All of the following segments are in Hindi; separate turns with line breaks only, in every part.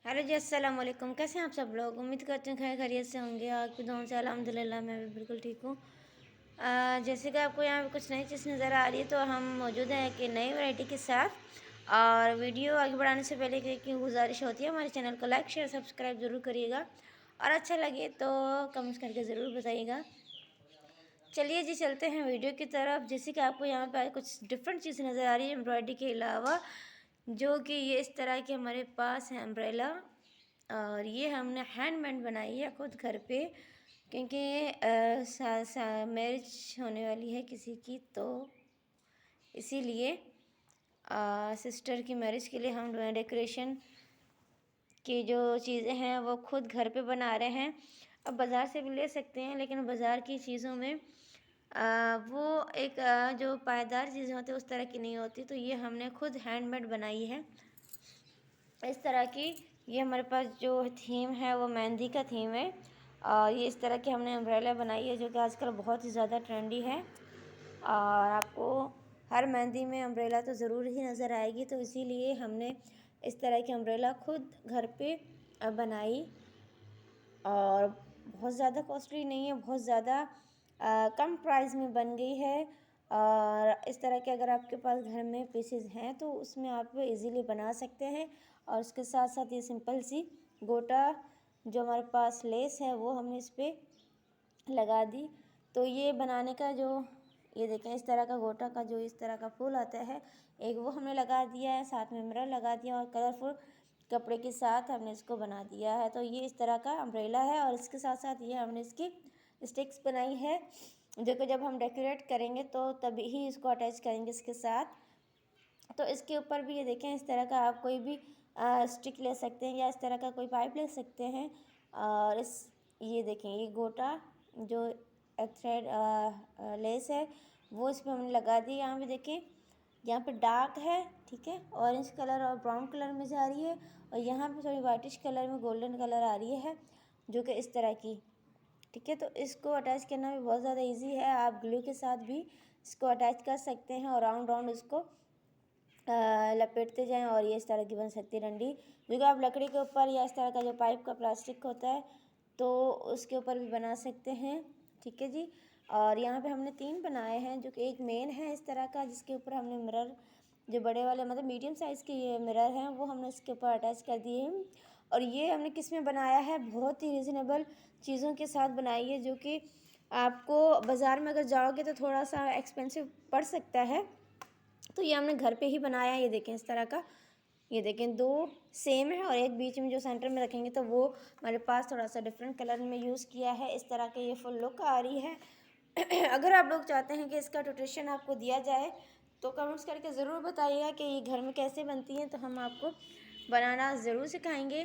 हेलो जी, अस्सलाम वालेकुम। कैसे हैं आप सब लोग? उम्मीद करते हैं खैर खैरियत से होंगे। आपकी दुआओं से अल्हम्दुलिल्लाह मैं भी बिल्कुल ठीक हूँ। जैसे कि आपको यहाँ पे कुछ नई चीज़ नज़र आ रही है, तो हम मौजूद हैं एक नई वैरायटी के साथ। और वीडियो आगे बढ़ाने से पहले कि गुजारिश होती है, हमारे चैनल को लाइक शेयर सब्सक्राइब ज़रूर करिएगा और अच्छा लगे तो कमेंट्स करके ज़रूर बताइएगा। चलिए जी, चलते हैं वीडियो की तरफ। जैसे कि आपको यहाँ पे कुछ डिफरेंट चीज़ नज़र आ रही है एम्ब्रॉयडरी के अलावा, जो कि ये इस तरह के हमारे पास है अम्ब्रेला। और ये हमने हैंडमेड बनाई है खुद घर पे, क्योंकि मैरिज होने वाली है किसी की, तो इसीलिए सिस्टर की मैरिज के लिए हम डेकोरेशन की जो चीज़ें हैं वो खुद घर पे बना रहे हैं। अब बाज़ार से भी ले सकते हैं, लेकिन बाज़ार की चीज़ों में वो एक जो पायदार चीज़ें होती हैं उस तरह की नहीं होती। तो ये हमने खुद हैंडमेड बनाई है इस तरह की। ये हमारे पास जो थीम है वो मेहंदी का थीम है। और ये इस तरह की हमने अम्ब्रेला बनाई है, जो कि आजकल बहुत ही ज़्यादा ट्रेंडी है। और आपको हर मेहंदी में अम्ब्रेला तो ज़रूर ही नज़र आएगी, तो इसीलिए हमने इस तरह की अम्ब्रेला खुद घर पे बनाई। और बहुत ज़्यादा कॉस्टली नहीं है, बहुत ज़्यादा कम प्राइस में बन गई है। और इस तरह के अगर आपके पास घर में पीसेस हैं तो उसमें आप इजीली बना सकते हैं। और उसके साथ साथ ये सिंपल सी गोटा जो हमारे पास लेस है वो हमने इस पर लगा दी। तो ये बनाने का जो ये देखें इस तरह का गोटा का जो इस तरह का फूल आता है, एक वो हमने लगा दिया है, साथ में मिरर लगा दिया और कलरफुल कपड़े के साथ हमने इसको बना दिया है। तो ये इस तरह का अम्ब्रेला है। और इसके साथ साथ ये हमने इसकी स्टिक्स बनाई है, जो कि जब हम डेकोरेट करेंगे तो तभी ही इसको अटैच करेंगे इसके साथ। तो इसके ऊपर भी ये देखें इस तरह का आप कोई भी स्टिक ले सकते हैं या इस तरह का कोई पाइप ले सकते हैं। और इस ये देखें ये गोटा जो थ्रेड लेस है वो इस पर हमने लगा दी। यहाँ पे देखें, यहाँ पे डार्क है, ठीक है, ऑरेंज कलर और ब्राउन कलर में जा रही है। और यहाँ पे थोड़ी वाइटिश कलर में गोल्डन कलर आ रही है, जो कि इस तरह की, ठीक है। तो इसको अटैच करना भी बहुत ज़्यादा इजी है। आप ग्लू के साथ भी इसको अटैच कर सकते हैं और राउंड राउंड इसको लपेटते जाएं और ये इस तरह की बन सकती है डंडी, जो कि आप लकड़ी के ऊपर या इस तरह का जो पाइप का प्लास्टिक होता है तो उसके ऊपर भी बना सकते हैं, ठीक है जी। और यहाँ पे हमने 3 बनाए हैं, जो कि एक मेन है इस तरह का जिसके ऊपर हमने मिरर जो बड़े वाले मतलब मीडियम साइज़ के ये मिरर हैं वो हमने इसके ऊपर अटैच कर दिए हैं। और ये हमने किस में बनाया है, बहुत ही रिजनेबल चीज़ों के साथ बनाई है, जो कि आपको बाज़ार में अगर जाओगे तो थोड़ा सा एक्सपेंसिव पड़ सकता है। तो ये हमने घर पे ही बनाया है। ये देखें इस तरह का, ये देखें 2 सेम है और एक बीच में जो सेंटर में रखेंगे तो वो हमारे पास थोड़ा सा डिफरेंट कलर में यूज़ किया है। इस तरह के ये फुल लुक आ रही है। अगर आप लोग चाहते हैं कि इसका ट्यूटोरियल आपको दिया जाए तो कमेंट्स करके ज़रूर बताइएगा कि ये घर में कैसे बनती हैं, तो हम आपको बनाना ज़रूर सिखाएंगे।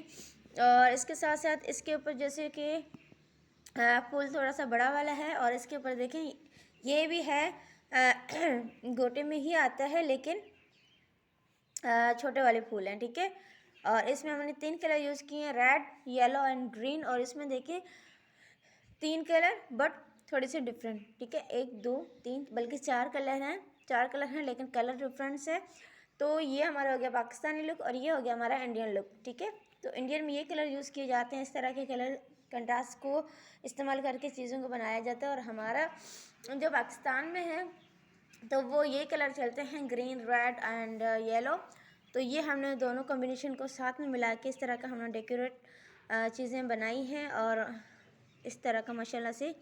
और इसके साथ साथ इसके ऊपर जैसे कि फूल थोड़ा सा बड़ा वाला है और इसके ऊपर देखें ये भी है गोटे में ही आता है, लेकिन छोटे वाले फूल हैं, ठीक है। और इसमें हमने 3 कलर यूज़ किए हैं, रेड येलो एंड ग्रीन। और इसमें देखिए 3 कलर बट थोड़े से डिफरेंट, ठीक है। 1 2 3 बल्कि 4 कलर हैं, 4 कलर हैं लेकिन कलर डिफरेंस है। तो ये हमारा हो गया पाकिस्तानी लुक और ये हो गया हमारा इंडियन लुक, ठीक है। तो इंडियन में ये कलर यूज़ किए जाते हैं, इस तरह के कलर कंट्रास्ट को इस्तेमाल करके चीज़ों को बनाया जाता है। और हमारा जो पाकिस्तान में है तो वो ये कलर चलते हैं, ग्रीन रेड एंड येलो। तो ये हमने दोनों कॉम्बिनेशन को साथ में मिला के इस तरह का हमने डेकोरेट चीज़ें बनाई हैं। और इस तरह का माशाल्लाह से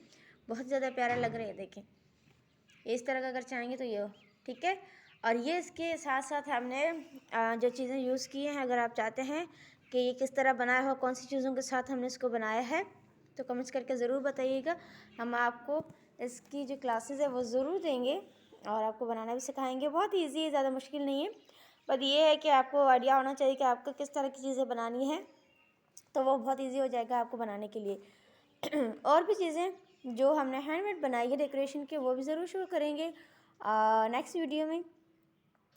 बहुत ज़्यादा प्यारा लग रहा है। देखें इस तरह का अगर चाहेंगे तो ये हो, ठीक है। और ये इसके साथ साथ हमने जो चीज़ें यूज़ की हैं, अगर आप चाहते हैं कि ये किस तरह बनाया हो, कौन सी चीज़ों के साथ हमने इसको बनाया है, तो कमेंट्स करके ज़रूर बताइएगा। हम आपको इसकी जो क्लासेस है वो ज़रूर देंगे और आपको बनाना भी सिखाएंगे। बहुत ईजी है, ज़्यादा मुश्किल नहीं है, बट ये है कि आपको आइडिया होना चाहिए कि आपको किस तरह की चीज़ें बनानी है, तो वो बहुत ईजी हो जाएगा आपको बनाने के लिए। और भी चीज़ें जो हमने हैंडमेड बनाई है डेकोरेशन के वो भी ज़रूर शो करेंगे नेक्स्ट वीडियो में।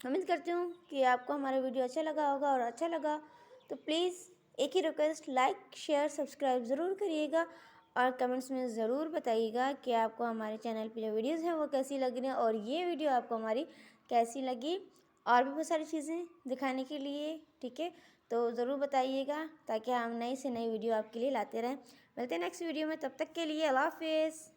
उम्मीद करती हूँ कि आपको हमारा वीडियो अच्छा लगा होगा, और अच्छा लगा तो प्लीज़ एक ही रिक्वेस्ट, लाइक शेयर सब्सक्राइब ज़रूर करिएगा और कमेंट्स में ज़रूर बताइएगा कि आपको हमारे चैनल पे जो वीडियोस हैं वो कैसी लग रही हैं और ये वीडियो आपको हमारी कैसी लगी। और भी बहुत सारी चीज़ें दिखाने के लिए, ठीक है। तो ज़रूर बताइएगा ताकि हम नई से नई वीडियो आपके लिए लाते रहें। मिलते हैं नेक्स्ट वीडियो में, तब तक के लिए अल्लाह हाफ़िज़।